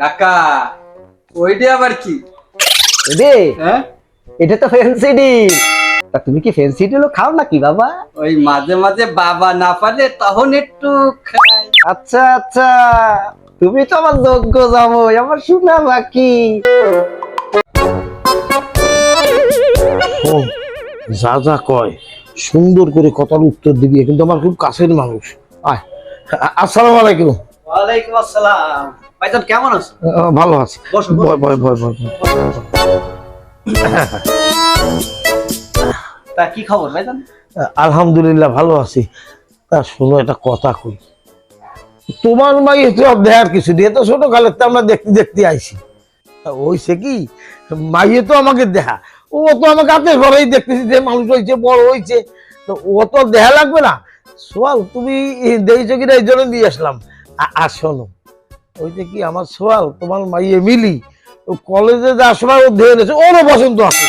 কাকা ওইটা আবার কি রে? হ্যাঁ এটা তো ফ্যান্সি ডিল। তা তুমি কি ফ্যান্সি ডিলও খাও নাকি বাবা? ওই মাঝে মাঝে বাবা না পারলে তখন একটু খাই। আচ্ছা আচ্ছা, তুমি তো আমার যোগ্য জামাই, আমার শোনা বাকি। ও যা যা কয় সুন্দর করে কথার উত্তর দিবি, কিন্তু আমার খুব কাছের মানুষ। আয়, আসসালামু আলাইকুম। ওয়ালাইকুম আসসালাম। ভাইজান কেমন আছো? ভালো আছি। বসো, বসো। বয় বয় বয় বয়। তা কি খবর ভাইজান? আলহামদুলিল্লাহ ভালো আছি। তা শোনো, একটা কথা কই। তোমার মাই তো দেখার কিছু দিয়ে তো ছোট কালের তো আমরা দেখতে দেখতে আইছি। ওইছে কি, মাইয়ে তো আমাকে দেখা, ও তো আমাকে হাতে ঘরেই দেখতেছি যে মানুষ হয়েছে, বড় হয়েছে, তো ও তো দেখা লাগবে না। সোয়াল তুমি দেখছো কিনা এই জন্য দিয়ে আসলাম। আর শোনো, ওই যে কি আমার সোয়াল তোমার মাইয়ে মিলি, ও কলেজে যাওয়ার সময় ও ধেয়ে গেছে, ওরও পছন্দ আছে।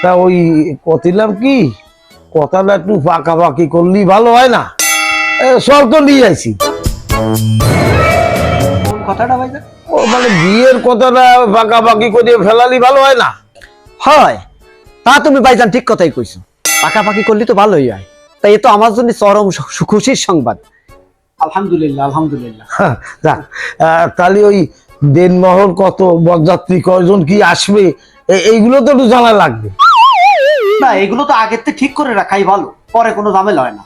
তা ওই কতিলাম কি, কথাটা একটু পাকাপাকি করলেই ভালো হয় না? সব তো নিয়ে আইছি। কোন কথাটা ভাইজান? ও মানে বিয়ের কথাটা পাকাপাকি করে ফেলালি ভালো হয় না? হয়, তা তুমি ভাইজান ঠিক কথাই কইছো। পাকাপাকি করলে তো ভালোই হয়। তাই এ তো আমার জন্য চরম খুশির সংবাদ। আলহামদুলিল্লাহ আলহামদুলিল্লাহ। যাক, তাহলে ওই দেনমহর কত, বরযাত্রী কয়জন কি আসবে, এইগুলো তো একটু জানা লাগবে। না, এগুলো তো আগের থেকে ঠিক করে রাখাই ভালো, পরে কোনো ঝামেলা হয় না।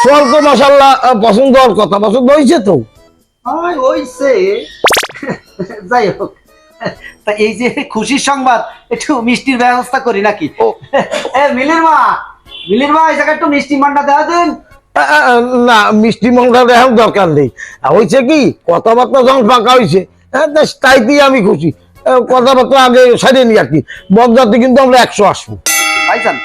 সোয়াল তো মাশাআল্লাহ পছন্দ হওয়ার কথা, পছন্দ হয়েছে তো? ওইছে। যাই হোক, তা এই যে খুশির সংবাদ, একটু মিষ্টির ব্যবস্থা করি নাকি? মিলির মা, মিলির মা, এই জায়গায় একটু মিষ্টি মান্ডা দেওয়া দিন। না, মিষ্টি মংটা দেখার দরকার নেই। হয়েছে কি, কথাবার্তা যখন ফাঁকা হয়েছে, তাইতেই আমি খুশি। কথাবার্তা আগে সারিয়ে নি আর কি। বরযাত্রী কিন্তু আমরা 100 আসবো। ভাইজান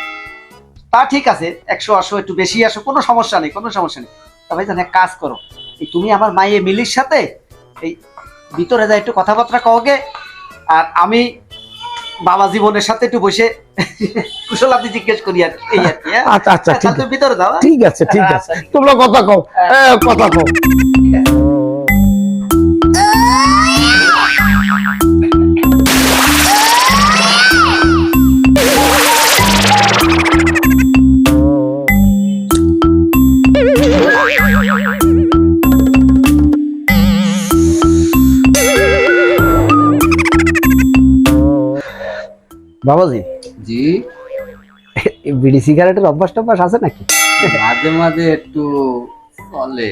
তা ঠিক আছে, 100 আসো, একটু বেশি আসো, কোনো সমস্যা নেই, কোনো সমস্যা নেই। তা ভাইজান এক কাজ করো, এই তুমি আমার মাইয়ে মিলির সাথে এই ভিতরে যাই একটু কথাবার্তা কওগে, আর আমি বাবা জীবনের সাথে একটু বসে কুশলাদি জিজ্ঞেস করি আর কি, এই আর কি। হ্যাঁ? আচ্ছা আচ্ছা, ঠিক তুমি ভিতরে যাও। ঠিক আছে, ঠিক আছে, তোমরা কথা কও, কথা কও। বাবাজি, জি বিড়ি সিগারেটের অভ্যাস টভ্যাস আছে নাকি? মাঝে মাঝে একটু চলে।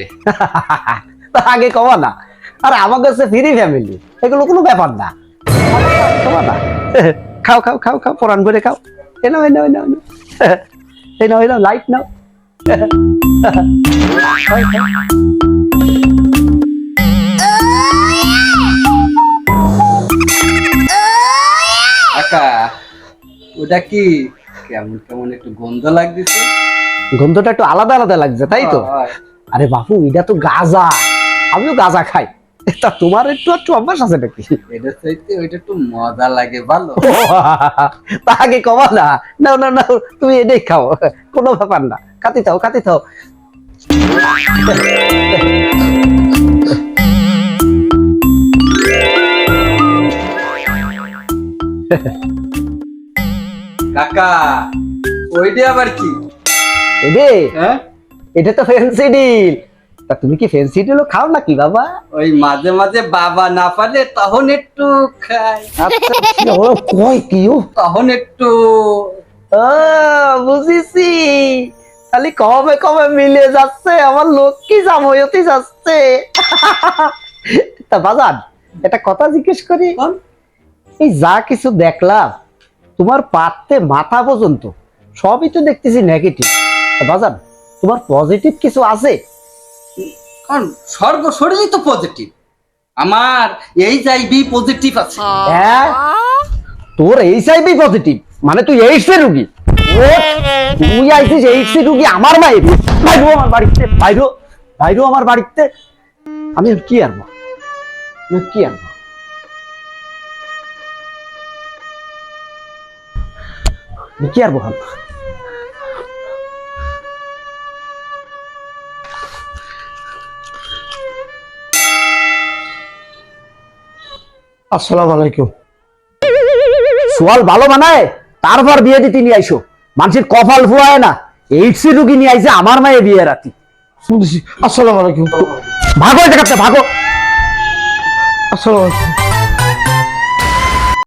আগে কমা না, আর আমার কাছে ফ্রি ফ্যামিলি, এগুলো কোনো ব্যাপার না। কমা না, খাও খাও খাও খাও, পরান করে খাও। এ নাও, এ নাও, এ নাও, এই নাও, এই নাও, লাইট নাও। খাও, খাও। কাকা ওটা কি কেমন কেমন একটু গন্ধ লাগতেছে? গন্ধটা একটু আলাদা আলাদা লাগছে, তাই তো? হয়। আরে বাপু, এটা তো গাঁজা, আমিও গাঁজা খাই। তা তোমার একটু একটু অভ্যাস আছে নাকি? এটা চাইতে ওইটা একটু মজা লাগে ভালো। তা আগে কমা না, নাও নাও নাও, তুমি এটাই খাও, কোনো ব্যাপার না। কাতি থাও, কাতি থাও। কাকা ওইটা আবার কি? এবে, হ্যাঁ এটা তো ফ্যান্সি ডিল। তা তুমি কি ফ্যান্সি ডিলও খাও নাকি বাবা? ওই মাঝে মাঝে বাবা না পারলে তখন একটু খাই, আচ্ছা আচ্ছা, ও কয় কি ও? তখন একটু ও, বুঝেছি। খালি কবে কবে মিলে যাচ্ছে, আমার লক্ষ্মী জামাইতে যাচ্ছে। তা বাজান, একটা কথা জিজ্ঞেস করি। কোন? এই যা কিছু দেখলাম, তোমার পাতে মাথা পর্যন্ত সবই তো দেখতেছি নেগেটিভ। বাজান, তোমার পজিটিভ কিছু আছে? কারণ সর্ব শরীরই তো পজিটিভ, আমার এইচআইভি পজিটিভ আছে। হ্যাঁ, তোর এইচআইভি পজিটিভ মানে তুই এইডস এর রোগী? ও, তুই আইছিস এইডস এর রোগী আমার মায়ের? বাইরো আমার বাড়িতে, বাইরো, বাইরো আমার বাড়িতে। আমি আর কি আনবো, আমি আর কি আনবো? আমি কি আনবো? আসসালামু আলাইকুম। সোয়াল ভালো বানায় তারপর বিয়ে দিতে নিয়ে আইসো। মানুষের কপাল ফুয়ায় না, এইডসি রুগী নিয়ে আইছে আমার মায়ে বিয়ে রাতি। শুনতেছি। আসসালামু আলাইকুম। ভাগো এটা ভাগো। আসসালামু আলাইকুম।